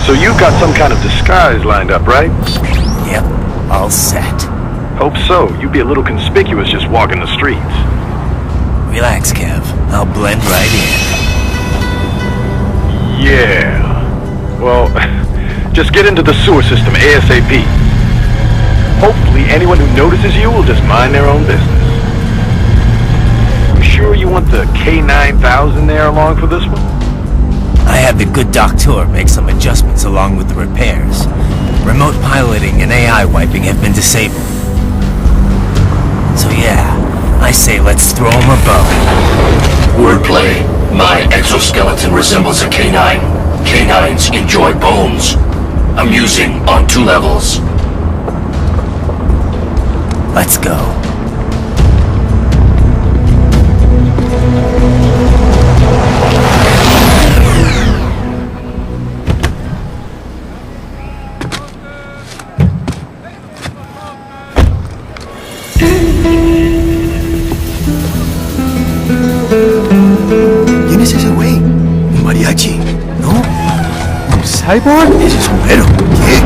So you've got some kind of disguise lined up, right? Yep, all set. Hope so. You'd be a little conspicuous just walking the streets. Relax, Kev. I'll blend right in. Yeah. Well, just get into the sewer system ASAP. Hopefully anyone who notices you will just mind their own business. You sure you want the K9000 there along for this one? I had the good doctor make some adjustments along with the repairs. Remote piloting and AI wiping have been disabled. So yeah, I say let's throw him a bone. Wordplay. My exoskeleton resembles a canine. Canines enjoy bones. Amusing on 2 levels. Let's go. ¿Quién es ese güey? Un mariachi, ¿no? ¿Un cyborg? Ese es un güero. ¿Qué?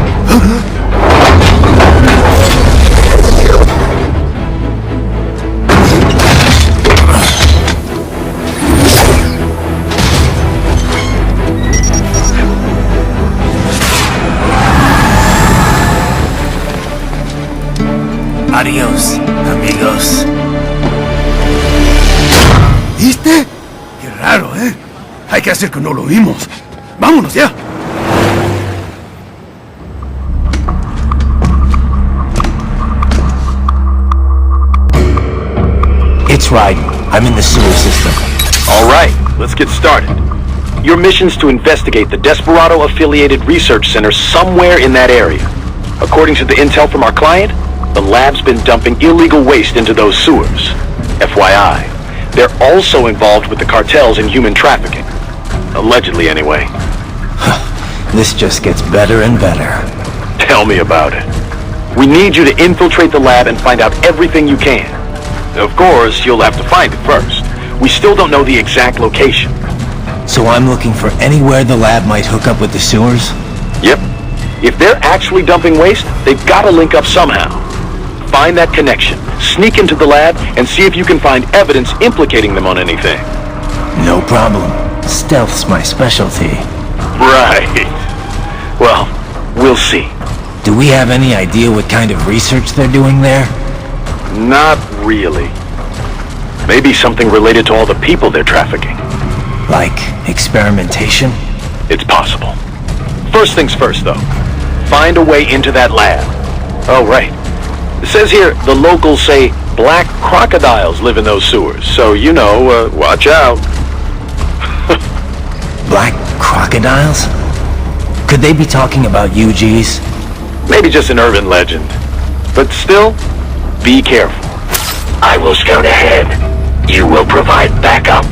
Adiós, amigos. ¿Viste? Qué raro, ¿eh? Hay que hacer que no lo vimos. ¡Vámonos ya! It's Raiden. I'm in the sewer system. All right, let's get started. Your mission's to investigate the Desperado-affiliated research center somewhere in that area. According to the intel from our client, the lab's been dumping illegal waste into those sewers. FYI, they're also involved with the cartels in human trafficking. Allegedly, anyway. This just gets better and better. Tell me about it. We need you to infiltrate the lab and find out everything you can. Of course, you'll have to find it first. We still don't know the exact location. So I'm looking for anywhere the lab might hook up with the sewers? Yep. If they're actually dumping waste, they've got to link up somehow. Find that connection, sneak into the lab, and see if you can find evidence implicating them on anything. No problem. Stealth's my specialty. Right. Well, we'll see. Do we have any idea what kind of research they're doing there? Not really. Maybe something related to all the people they're trafficking. Like experimentation? It's possible. First things first, though. Find a way into that lab. Oh, right. It says here the locals say black crocodiles live in those sewers, so you know, watch out. Black crocodiles? Could they be talking about UGs? Maybe just an urban legend. But still, be careful. I will scout ahead. You will provide backup.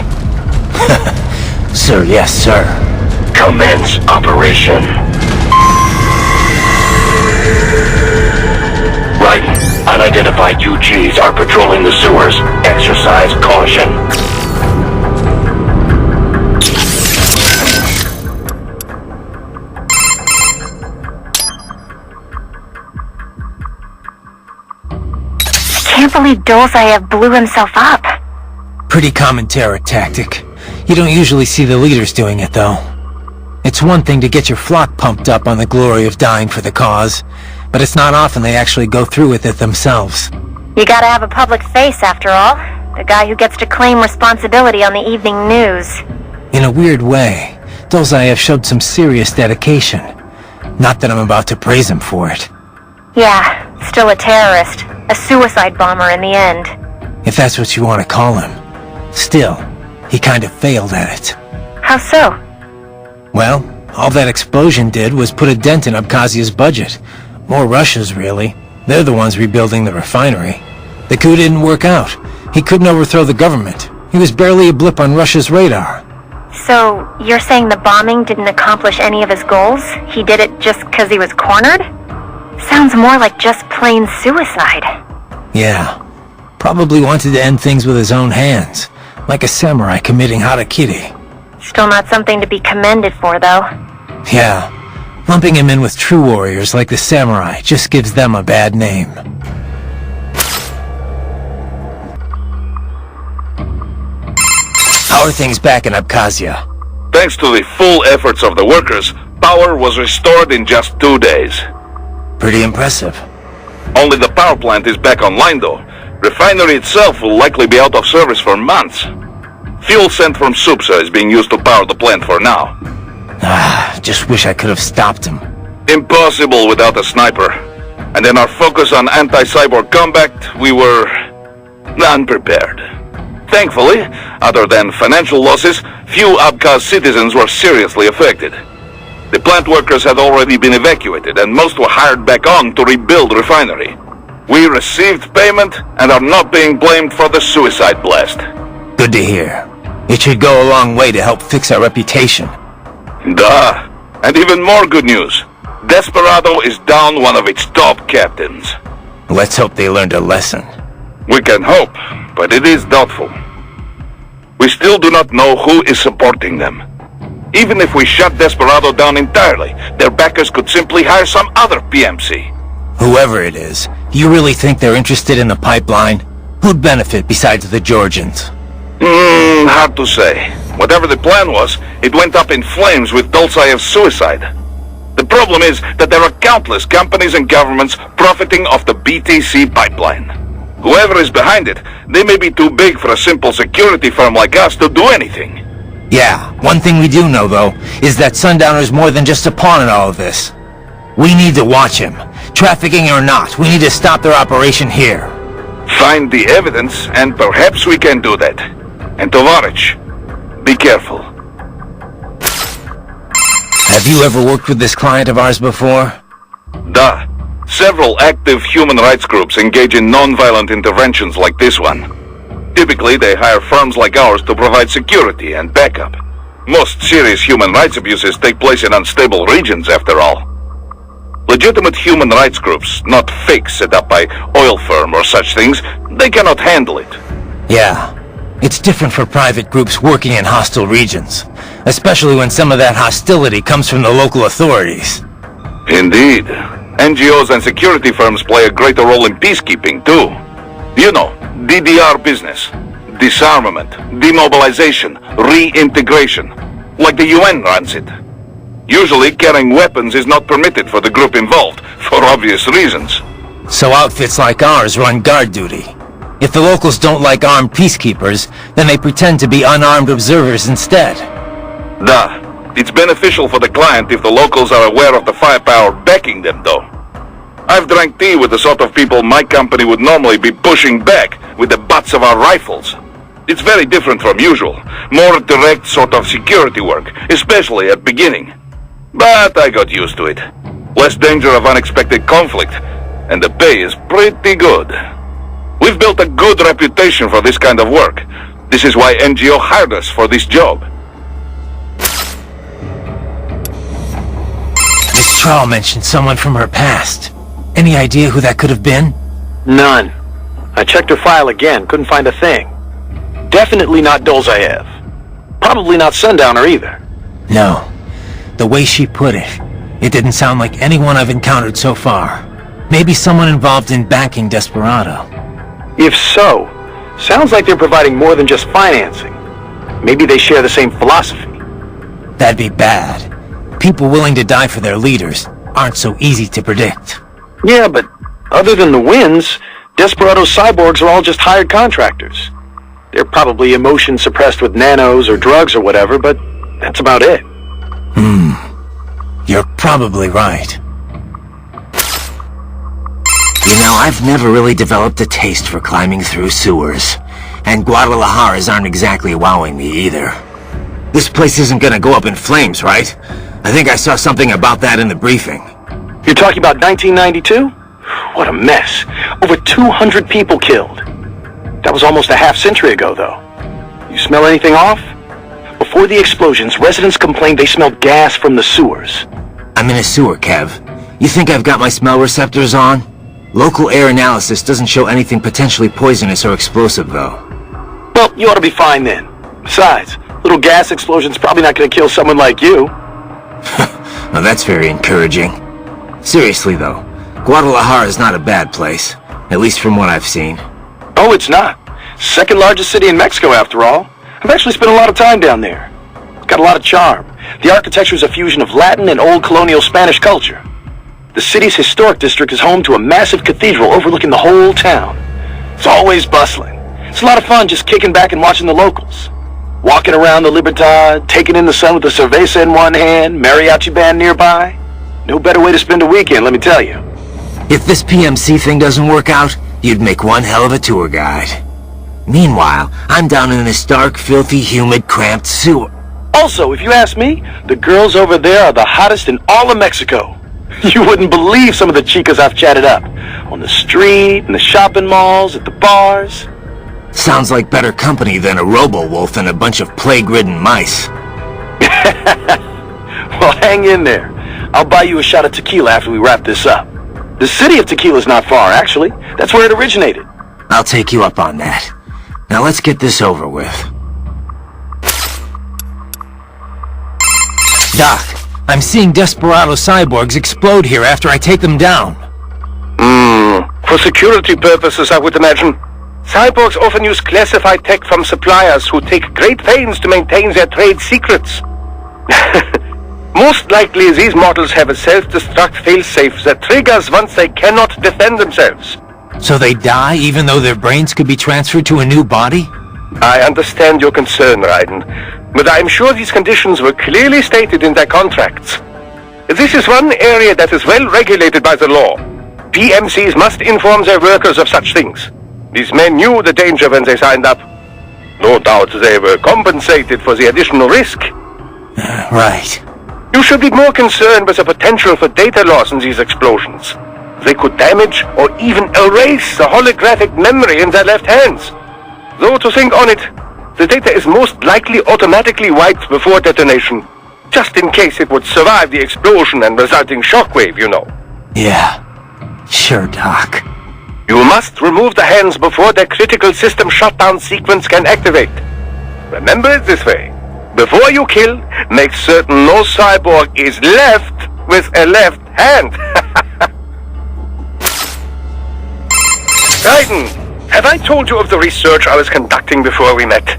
Sir, yes, sir. Commence operation. Right. Unidentified UGs are patrolling the sewers. Exercise caution. can't believe Dolzaev blew himself up. Pretty common terror tactic. You don't usually see the leaders doing it, though. It's one thing to get your flock pumped up on the glory of dying for the cause, but it's not often they actually go through with it themselves. You gotta have a public face, after all. The guy who gets to claim responsibility on the evening news. In a weird way, Dolzaev showed some serious dedication. Not that I'm about to praise him for it. Yeah, still a terrorist. A suicide bomber in the end. If that's what you want to call him. Still, he kind of failed at it. How so? Well, all that explosion did was put a dent in Abkhazia's budget. More Russia's, really. They're the ones rebuilding the refinery. The coup didn't work out. He couldn't overthrow the government. He was barely a blip on Russia's radar. So, you're saying the bombing didn't accomplish any of his goals? He did it just because he was cornered? Sounds more like just plain suicide. Yeah. Probably wanted to end things with his own hands. Like a samurai committing harakiri. Still not something to be commended for, though. Yeah. Lumping him in with true warriors like the samurai just gives them a bad name. How are things back in Abkhazia? Thanks to the full efforts of the workers, power was restored in just 2 days. Pretty impressive. Only the power plant is back online though. Refinery itself will likely be out of service for months. Fuel sent from Supsa is being used to power the plant for now. Just wish I could have stopped him. Impossible without a sniper. And in our focus on anti-cyborg combat, we were unprepared. Thankfully, other than financial losses, few Abkhaz citizens were seriously affected. The plant workers had already been evacuated, and most were hired back on to rebuild the refinery. We received payment and are not being blamed for the suicide blast. Good to hear. It should go a long way to help fix our reputation. Duh. And even more good news. Desperado is down one of its top captains. Let's hope they learned a lesson. We can hope, but it is doubtful. We still do not know who is supporting them. Even if we shut Desperado down entirely, their backers could simply hire some other PMC. Whoever it is, you really think they're interested in the pipeline? Who'd benefit besides the Georgians? Hard to say. Whatever the plan was, it went up in flames with Dolzaev's suicide. The problem is that there are countless companies and governments profiting off the BTC pipeline. Whoever is behind it, they may be too big for a simple security firm like us to do anything. Yeah, one thing we do know, though, is that Sundowner's more than just a pawn in all of this. We need to watch him. Trafficking or not, we need to stop their operation here. Find the evidence, and perhaps we can do that. And Tovarich, be careful. Have you ever worked with this client of ours before? Duh. Several active human rights groups engage in non-violent interventions like this one. Typically, they hire firms like ours to provide security and backup. Most serious human rights abuses take place in unstable regions, after all. Legitimate human rights groups, not fakes set up by oil firm or such things, they cannot handle it. Yeah. It's different for private groups working in hostile regions, especially when some of that hostility comes from the local authorities. Indeed. NGOs and security firms play a greater role in peacekeeping, too. You know, DDR business. Disarmament, demobilization, reintegration. Like the UN runs it. Usually, carrying weapons is not permitted for the group involved, for obvious reasons. So outfits like ours run guard duty. If the locals don't like armed peacekeepers, then they pretend to be unarmed observers instead. Duh. It's beneficial for the client if the locals are aware of the firepower backing them, though. I've drank tea with the sort of people my company would normally be pushing back with the butts of our rifles. It's very different from usual. More direct sort of security work, especially at beginning. But I got used to it. Less danger of unexpected conflict, and the pay is pretty good. We've built a good reputation for this kind of work. This is why NGO hired us for this job. Miss Trawl mentioned someone from her past. Any idea who that could have been? None. I checked her file again, couldn't find a thing. Definitely not Dolzaev. Probably not Sundowner either. No. The way she put it, it didn't sound like anyone I've encountered so far. Maybe someone involved in backing Desperado. If so, sounds like they're providing more than just financing. Maybe they share the same philosophy. That'd be bad. People willing to die for their leaders aren't so easy to predict. Yeah, but other than the wins, Desperado's cyborgs are all just hired contractors. They're probably emotion suppressed with nanos or drugs or whatever, but that's about it. You're probably right. You know, I've never really developed a taste for climbing through sewers. And Guadalajaras aren't exactly wowing me either. This place isn't gonna go up in flames, right? I think I saw something about that in the briefing. You're talking about 1992? What a mess. Over 200 people killed. That was almost a half-century ago, though. You smell anything off? Before the explosions, residents complained they smelled gas from the sewers. I'm in a sewer, Kev. You think I've got my smell receptors on? Local air analysis doesn't show anything potentially poisonous or explosive, though. Well, you ought to be fine then. Besides, little gas explosion's probably not going to kill someone like you. Well, that's very encouraging. Seriously, though, Guadalajara is not a bad place, at least from what I've seen. Oh, it's not. Second largest city in Mexico, after all. I've actually spent a lot of time down there. It's got a lot of charm. The architecture is a fusion of Latin and old colonial Spanish culture. The city's historic district is home to a massive cathedral overlooking the whole town. It's always bustling. It's a lot of fun just kicking back and watching the locals. Walking around the Libertad, taking in the sun with a cerveza in one hand, mariachi band nearby. No better way to spend a weekend, let me tell you. If this PMC thing doesn't work out, you'd make one hell of a tour guide. Meanwhile, I'm down in this dark, filthy, humid, cramped sewer. Also, if you ask me, the girls over there are the hottest in all of Mexico. You wouldn't believe some of the chicas I've chatted up. On the street, in the shopping malls, at the bars. Sounds like better company than a robo-wolf and a bunch of plague-ridden mice. Well, hang in there. I'll buy you a shot of tequila after we wrap this up. The city of Tequila's not far, actually. That's where it originated. I'll take you up on that. Now let's get this over with. Doc, I'm seeing Desperado cyborgs explode here after I take them down. For security purposes, I would imagine. Cyborgs often use classified tech from suppliers who take great pains to maintain their trade secrets. Most likely, these models have a self-destruct failsafe that triggers once they cannot defend themselves. So they die even though their brains could be transferred to a new body? I understand your concern, Raiden, but I'm sure these conditions were clearly stated in their contracts. This is one area that is well regulated by the law. PMCs must inform their workers of such things. These men knew the danger when they signed up. No doubt they were compensated for the additional risk. Right. You should be more concerned with the potential for data loss in these explosions. They could damage or even erase the holographic memory in their left hands. Though to think on it, the data is most likely automatically wiped before detonation, just in case it would survive the explosion and resulting shockwave, you know. Yeah. Sure, Doc. You must remove the hands before the critical system shutdown sequence can activate. Remember it this way. Before you kill, make certain no cyborg is left with a left hand. Raiden, have I told you of the research I was conducting before we met?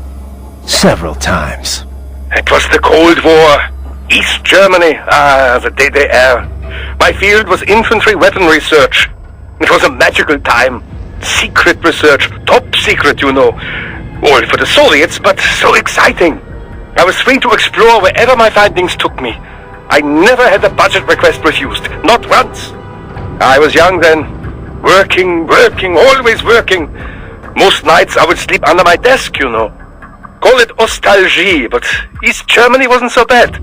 Several times. It was the Cold War. East Germany. The DDR. My field was infantry weapon research. It was a magical time. Secret research. Top secret, you know. All for the Soviets, but so exciting. I was free to explore wherever my findings took me. I never had a budget request refused. Not once. I was young then. Working, always working. Most nights I would sleep under my desk, you know. Call it nostalgie, but East Germany wasn't so bad.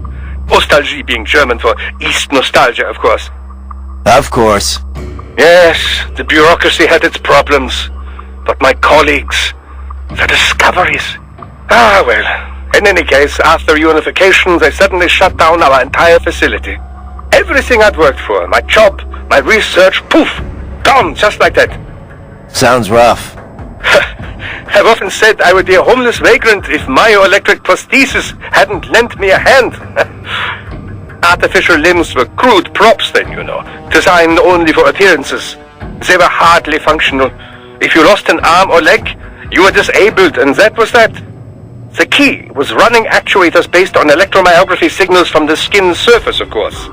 Nostalgie being German for East nostalgia, of course. Of course. Yes, the bureaucracy had its problems. But my colleagues, the discoveries. Well. In any case, after unification, they suddenly shut down our entire facility. Everything I'd worked for, my job, my research, poof, gone just like that. Sounds rough. I've often said I would be a homeless vagrant if myoelectric prosthesis hadn't lent me a hand. Artificial limbs were crude props then, you know, designed only for appearances. They were hardly functional. If you lost an arm or leg, you were disabled, and that was that. The key was running actuators based on electromyography signals from the skin's surface, of course.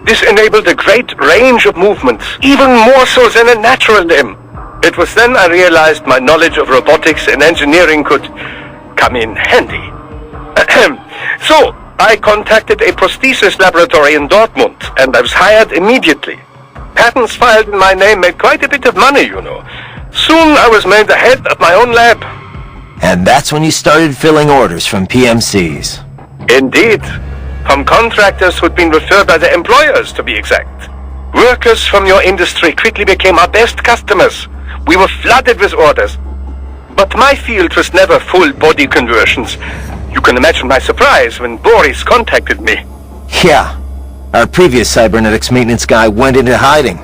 This enabled a great range of movement, even more so than a natural limb. It was then I realized my knowledge of robotics and engineering could come in handy. So, I contacted a prosthesis laboratory in Dortmund, and I was hired immediately. Patents filed in my name made quite a bit of money, you know. Soon I was made the head of my own lab. And that's when you started filling orders from PMCs. Indeed. From contractors who'd been referred by their employers, to be exact. Workers from your industry quickly became our best customers. We were flooded with orders. But my field was never full body conversions. You can imagine my surprise when Boris contacted me. Yeah. Our previous cybernetics maintenance guy went into hiding.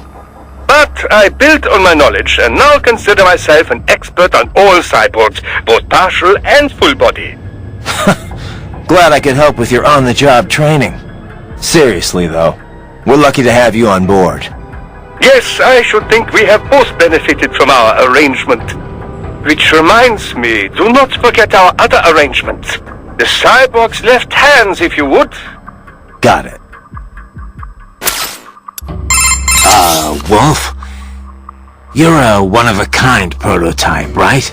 But I built on my knowledge and now consider myself an expert on all cyborgs, both partial and full body. Glad I could help with your on-the-job training. Seriously, though, we're lucky to have you on board. Yes, I should think we have both benefited from our arrangement. Which reminds me, do not forget our other arrangement. The cyborg's left hands, if you would. Got it. Wolf? You're a one-of-a-kind prototype, right?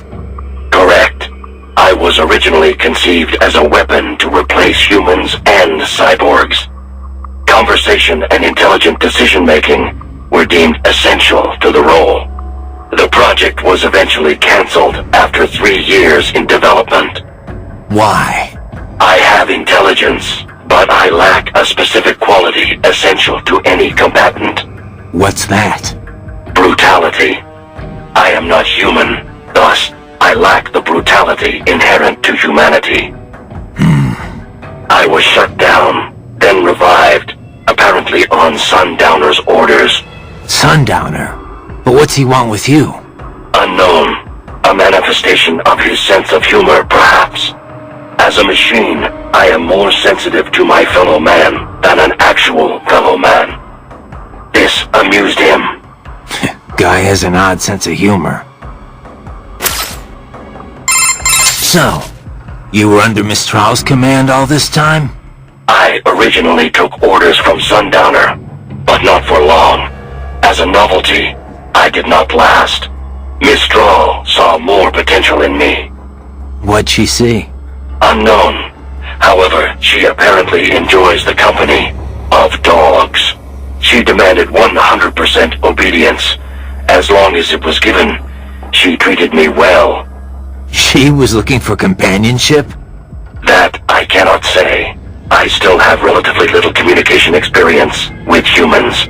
Correct. I was originally conceived as a weapon to replace humans and cyborgs. Conversation and intelligent decision-making were deemed essential to the role. The project was eventually cancelled after 3 years in development. Why? I have intelligence, but I lack a specific quality essential to any combatant. What's that? Brutality. I am not human, thus I lack the brutality inherent to humanity. I was shut down, then revived, apparently on Sundowner's orders. Sundowner? But what's he want with you? Unknown. A manifestation of his sense of humor, perhaps. As a machine, I am more sensitive to my fellow man than an actual fellow man. This amused him. Guy has an odd sense of humor. So, you were under Mistral's command all this time? I originally took orders from Sundowner, but not for long. As a novelty, I did not last. Mistral saw more potential in me. What'd she see? Unknown. However, she apparently enjoys the company of dogs. She demanded 100% obedience. As long as it was given, she treated me well. She was looking for companionship? That I cannot say. I still have relatively little communication experience with humans.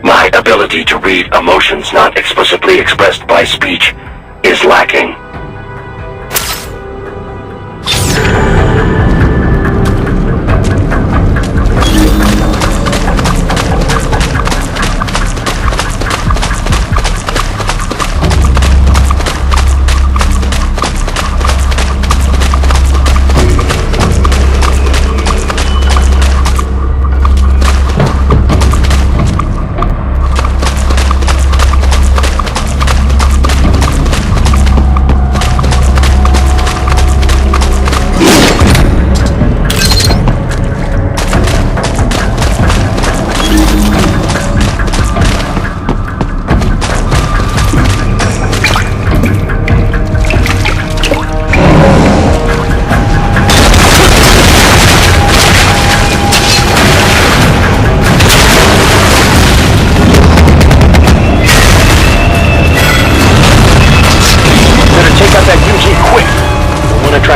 My ability to read emotions not explicitly expressed by speech is lacking.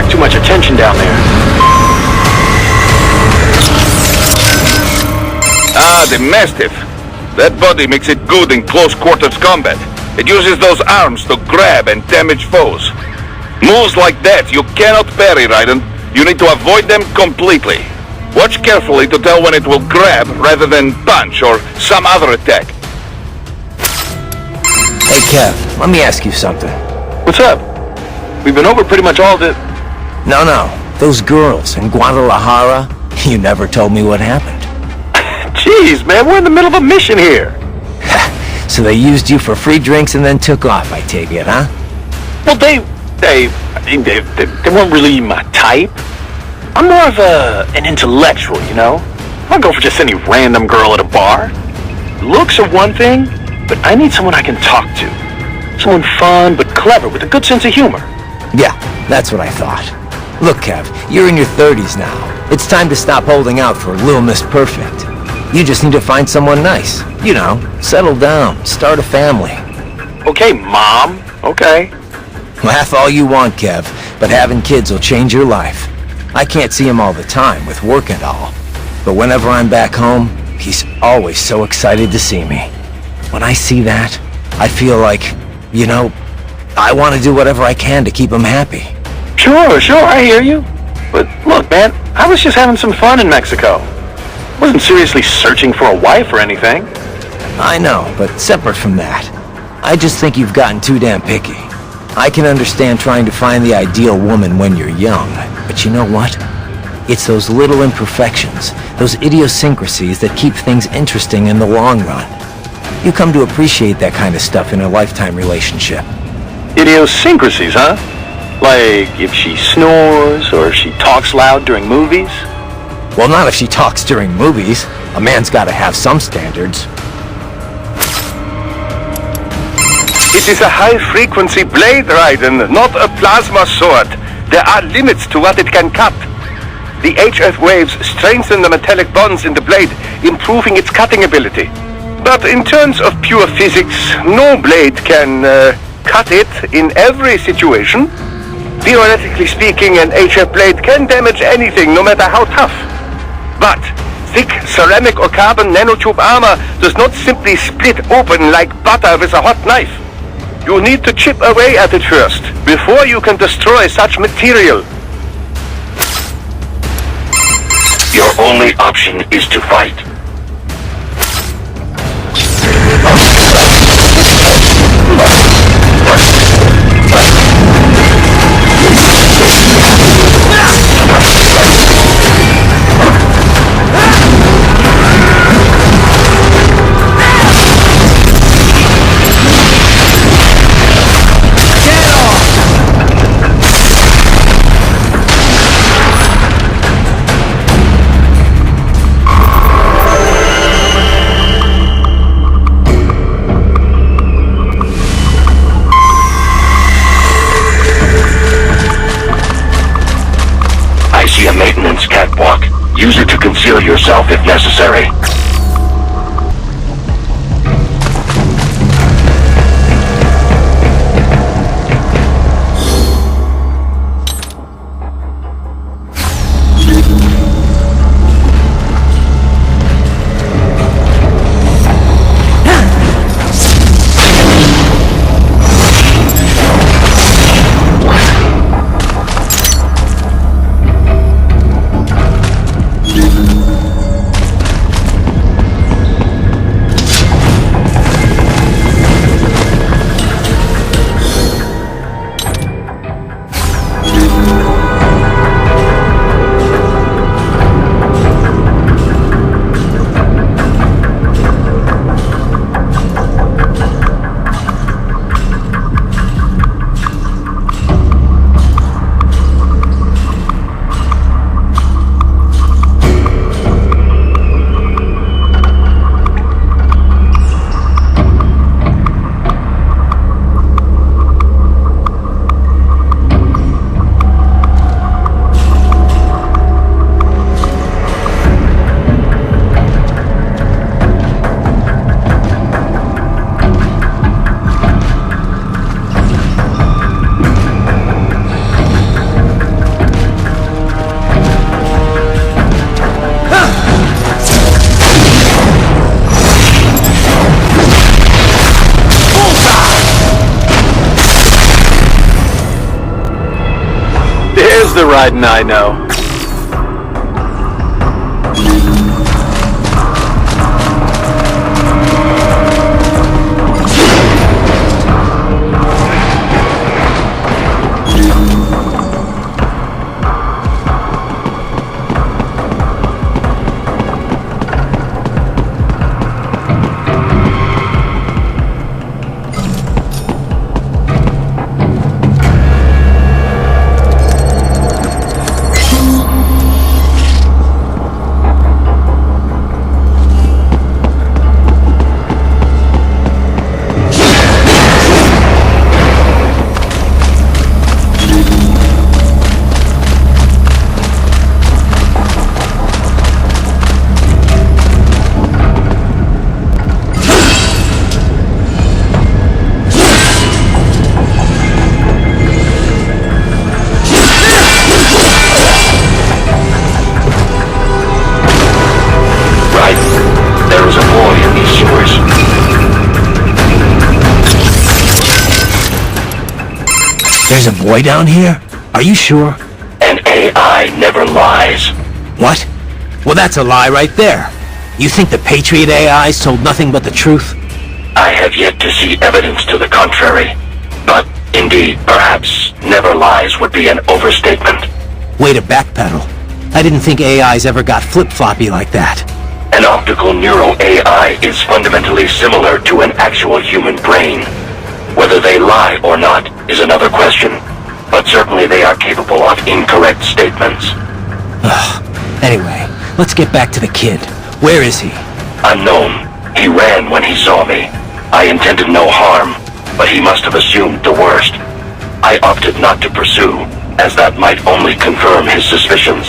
Too much attention down there. Ah, the Mastiff. That body makes it good in close quarters combat. It uses those arms to grab and damage foes. Moves like that you cannot parry, Raiden. You need to avoid them completely. Watch carefully to tell when it will grab rather than punch or some other attack. Hey Kev, let me ask you something. What's up? We've been over pretty much all the... No, those girls in Guadalajara, you never told me what happened. Jeez, man, we're in the middle of a mission here. So they used you for free drinks and then took off, I take it, huh? Well, they weren't really my type. I'm more of an intellectual, you know? I don't go for just any random girl at a bar. Looks are one thing, but I need someone I can talk to. Someone fun but clever with a good sense of humor. Yeah, that's what I thought. Look, Kev, you're in your 30s now. It's time to stop holding out for Little Miss Perfect. You just need to find someone nice. You know, settle down, start a family. Okay, Mom. Okay. Laugh all you want, Kev, but having kids will change your life. I can't see him all the time with work and all. But whenever I'm back home, he's always so excited to see me. When I see that, I feel like, you know, I want to do whatever I can to keep him happy. Sure, I hear you. But look, man, I was just having some fun in Mexico. Wasn't seriously searching for a wife or anything. I know, but separate from that, I just think you've gotten too damn picky. I can understand trying to find the ideal woman when you're young, but you know what? It's those little imperfections, those idiosyncrasies that keep things interesting in the long run. You come to appreciate that kind of stuff in a lifetime relationship. Idiosyncrasies, huh? Like if she snores or she talks loud during movies? Well, not if she talks during movies. A man's gotta have some standards. It is a high-frequency blade, Raiden, not a plasma sword. There are limits to what it can cut. The HF waves strengthen the metallic bonds in the blade, improving its cutting ability. But in terms of pure physics, no blade can cut it in every situation. Theoretically speaking, an HF blade can damage anything, no matter how tough. But thick ceramic or carbon nanotube armor does not simply split open like butter with a hot knife. You need to chip away at it first, before you can destroy such material. Your only option is to fight. Catwalk. Use it to conceal yourself if necessary. The Raiden I know. There's a boy down here? Are you sure? An AI never lies. What? Well, that's a lie right there. You think the Patriot AIs told nothing but the truth? I have yet to see evidence to the contrary. But indeed, perhaps never lies would be an overstatement. Way to backpedal. I didn't think AIs ever got flip-floppy like that. An optical neural AI is fundamentally similar to an actual human brain. Whether they lie or not is another question, but certainly they are capable of incorrect statements. Anyway, let's get back to the kid. Where is he? Unknown. He ran when he saw me. I intended no harm, but he must have assumed the worst. I opted not to pursue, as that might only confirm his suspicions.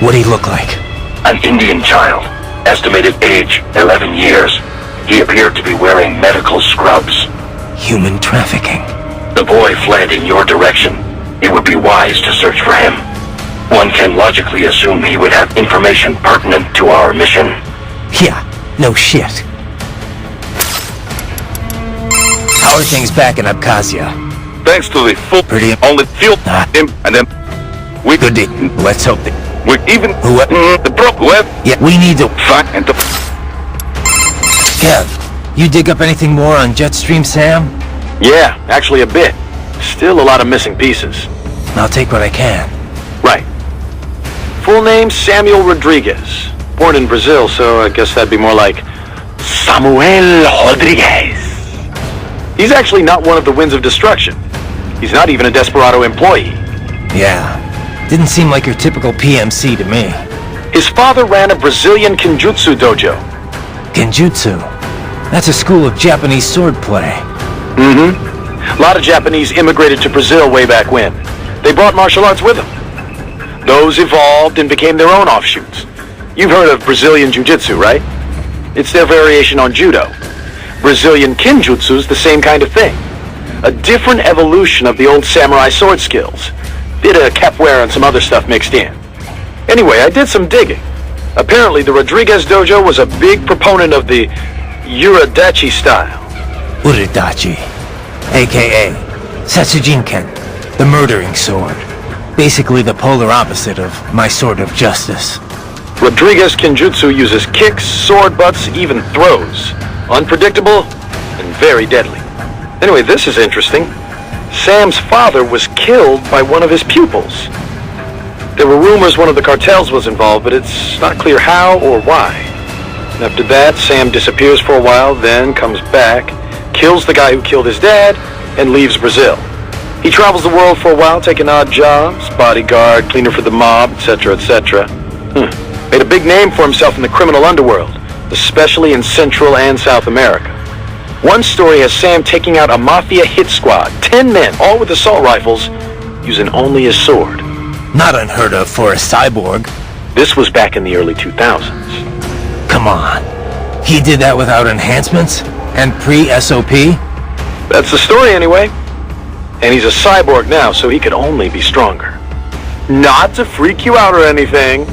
What'd he look like? An Indian child, estimated age 11 years. He appeared to be wearing medical scrubs. Human trafficking. The boy fled in your direction. It would be wise to search for him. One can logically assume he would have information pertinent to our mission. Yeah, no shit. How are things back in Abkhazia? Thanks to the full Pretty- only fuel him, and then we Good day. Let's hope that... we even the broke web Yeah, we need to... find and the Kev, you dig up anything more on Jetstream Sam? Yeah, actually a bit. Still a lot of missing pieces. I'll take what I can. Right. Full name Samuel Rodriguez. Born in Brazil, so I guess that'd be more like Samuel Rodriguez. He's actually not one of the Winds of Destruction. He's not even a Desperado employee. Yeah. Didn't seem like your typical PMC to me. His father ran a Brazilian Kenjutsu dojo. Genjutsu. That's a school of Japanese swordplay. A lot of Japanese immigrated to Brazil way back when. They brought martial arts with them. Those evolved and became their own offshoots. You've heard of Brazilian Jiu-Jitsu, right? It's their variation on Judo. Brazilian Kenjutsu's the same kind of thing. A different evolution of the old samurai sword skills. Bit of capoeira and some other stuff mixed in. Anyway, I did some digging. Apparently the Rodriguez dojo was a big proponent of the Uridachi style. Uridachi. A.K.a. Setsujinken. The murdering sword. Basically the polar opposite of my sword of justice. Rodriguez Kenjutsu uses kicks, sword butts, even throws. Unpredictable and very deadly. Anyway, this is interesting. Sam's father was killed by one of his pupils. There were rumors one of the cartels was involved, but it's not clear how or why. After that, Sam disappears for a while, then comes back, kills the guy who killed his dad, and leaves Brazil. He travels the world for a while, taking odd jobs, bodyguard, cleaner for the mob, etc., etc. Made a big name for himself in the criminal underworld, especially in Central and South America. One story has Sam taking out a mafia hit squad, 10 men, all with assault rifles, using only his sword. Not unheard of for a cyborg. This was back in the early 2000s. Come on. He did that without enhancements? And pre-SOP? That's the story anyway. And he's a cyborg now, so he could only be stronger. Not to freak you out or anything.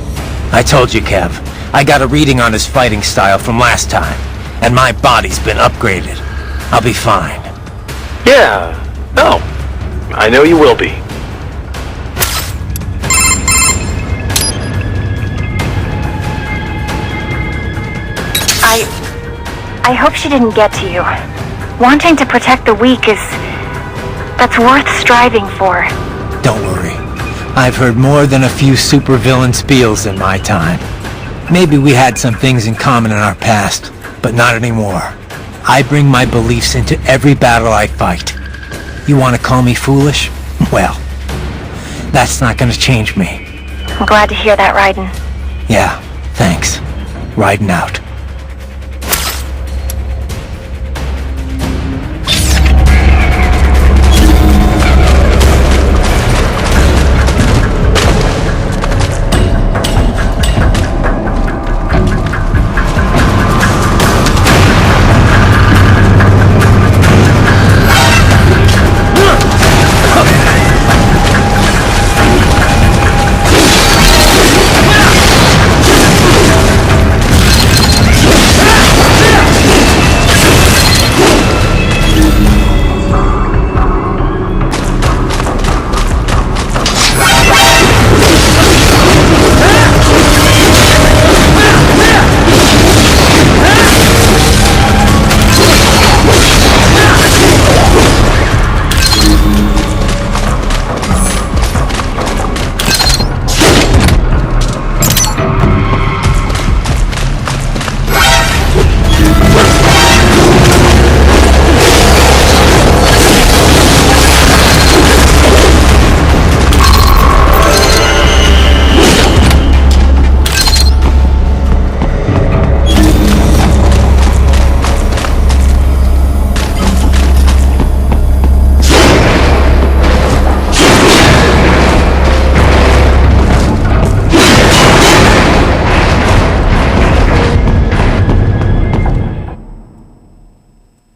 I told you, Kev. I got a reading on his fighting style from last time. And my body's been upgraded. I'll be fine. Yeah. No. I know you will be. I hope she didn't get to you. Wanting to protect the weak that's worth striving for. Don't worry. I've heard more than a few supervillain spiels in my time. Maybe we had some things in common in our past, but not anymore. I bring my beliefs into every battle I fight. You want to call me foolish? Well, that's not going to change me. I'm glad to hear that, Raiden. Yeah, thanks. Raiden out.